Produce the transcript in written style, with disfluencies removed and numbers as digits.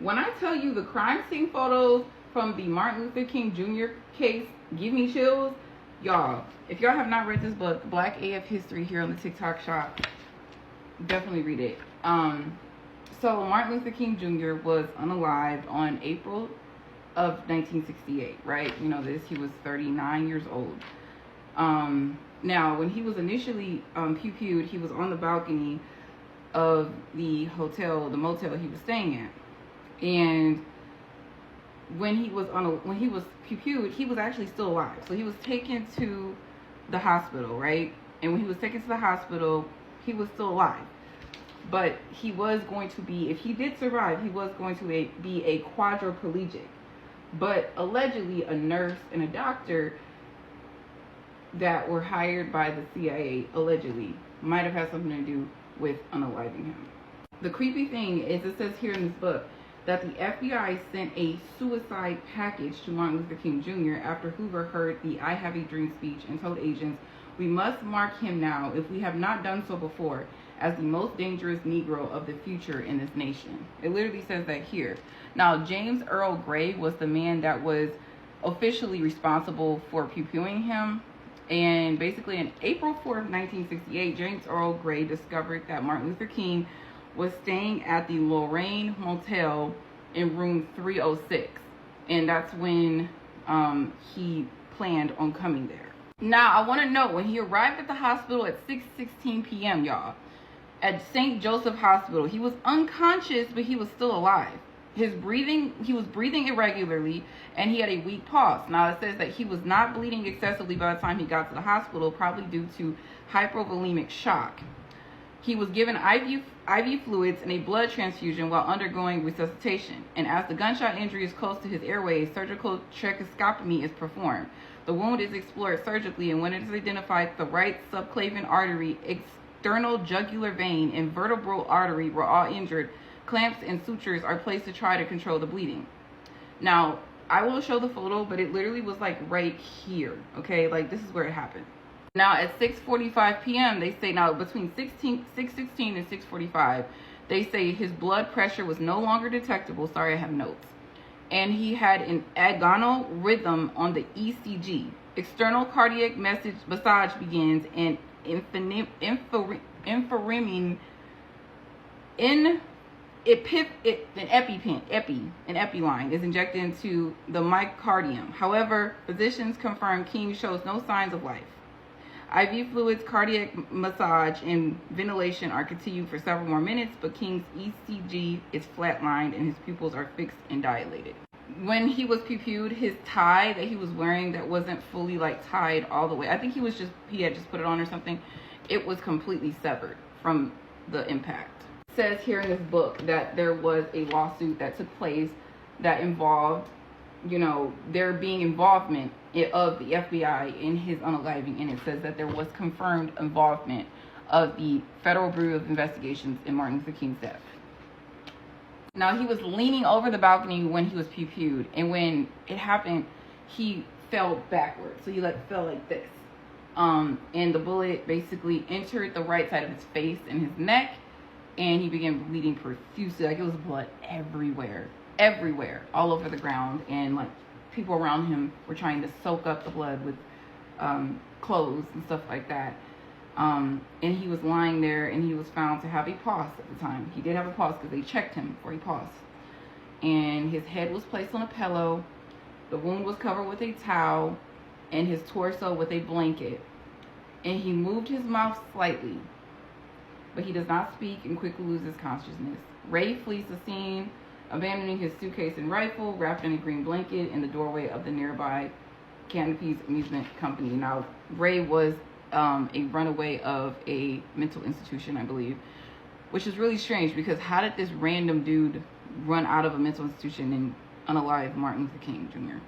When I tell you the crime scene photos from the Martin Luther King Jr. case give me chills, y'all, if y'all have not read this book, Black AF History, here on the TikTok shop, definitely read it. So Martin Luther King Jr. was unalived on April of 1968, right? You know this. He was 39 years old. Now, when he was initially pew-pewed, he was on the balcony of the motel he was staying at. And when he was pew-pewed, he was actually still alive. So he was taken to the hospital, right? And when he was taken to the hospital, he was still alive. But he was going to be, if he did survive, he was going to be a quadriplegic. But allegedly, a nurse and a doctor that were hired by the CIA, allegedly, might have had something to do with unaliving him. The creepy thing is, it says here in this book that the FBI sent a suicide package to Martin Luther King Jr. after Hoover heard the "I Have a Dream" speech and told agents, "We must mark him now, if we have not done so before, as the most dangerous Negro of the future in this nation." It literally says that here. Now, James Earl Gray was the man that was officially responsible for pew-pewing him. And basically, in April 4th, 1968, James Earl Gray discovered that Martin Luther King was staying at the Lorraine Motel in room 306. And that's when he planned on coming there. Now, I want to note, when he arrived at the hospital at 6:16 p.m., y'all, at St. Joseph Hospital, he was unconscious, but he was still alive. He was breathing irregularly, and he had a weak pulse. Now, it says that he was not bleeding excessively by the time he got to the hospital, probably due to hypovolemic shock. He was given IV fluids and a blood transfusion while undergoing resuscitation. And as the gunshot injury is close to his airways, surgical tracheostomy is performed. The wound is explored surgically, and when it is identified, the right subclavian artery, external jugular vein, and vertebral artery were all injured. Clamps and sutures are placed to try to control the bleeding. Now, I will show the photo, but it literally was like right here, okay? Like, this is where it happened. Now, at 6:45 p.m., they say, now between 6:16 and 6:45, they say his blood pressure was no longer detectable. Sorry, I have notes. And he had an agonal rhythm on the ECG. External cardiac massage begins, and an epiline is injected into the myocardium. However, physicians confirm King shows no signs of life. IV fluids, cardiac massage, and ventilation are continued for several more minutes, but King's ECG is flatlined and his pupils are fixed and dilated. When he was pew-pewed, his tie that he was wearing that wasn't fully like tied all the way, I think he had just put it on or something, it was completely severed from the impact. It says here in this book that there was a lawsuit that took place that involved, you know, there being involvement of the FBI in his unaliving, and it says that there was confirmed involvement of the Federal Bureau of Investigations in Martin Luther King's death. Now, he was leaning over the balcony when he was pew-pewed, and when it happened, he fell backwards. So he fell like this. And the bullet basically entered the right side of his face and his neck, and he began bleeding profusely. Like, it was blood everywhere, all over the ground, and like people around him were trying to soak up the blood with clothes and stuff like that. And he was lying there, and he was found to have a pulse at the time. He did have a pulse because they checked him for a pulse. And his head was placed on a pillow. The wound was covered with a towel, and his torso with a blanket. And he moved his mouth slightly, but he does not speak and quickly loses consciousness. Ray flees the scene, abandoning his suitcase and rifle wrapped in a green blanket in the doorway of the nearby Canopies Amusement Company. Now, Ray was a runaway of a mental institution, I believe, which is really strange, because how did this random dude run out of a mental institution and unalive Martin Luther King Jr.?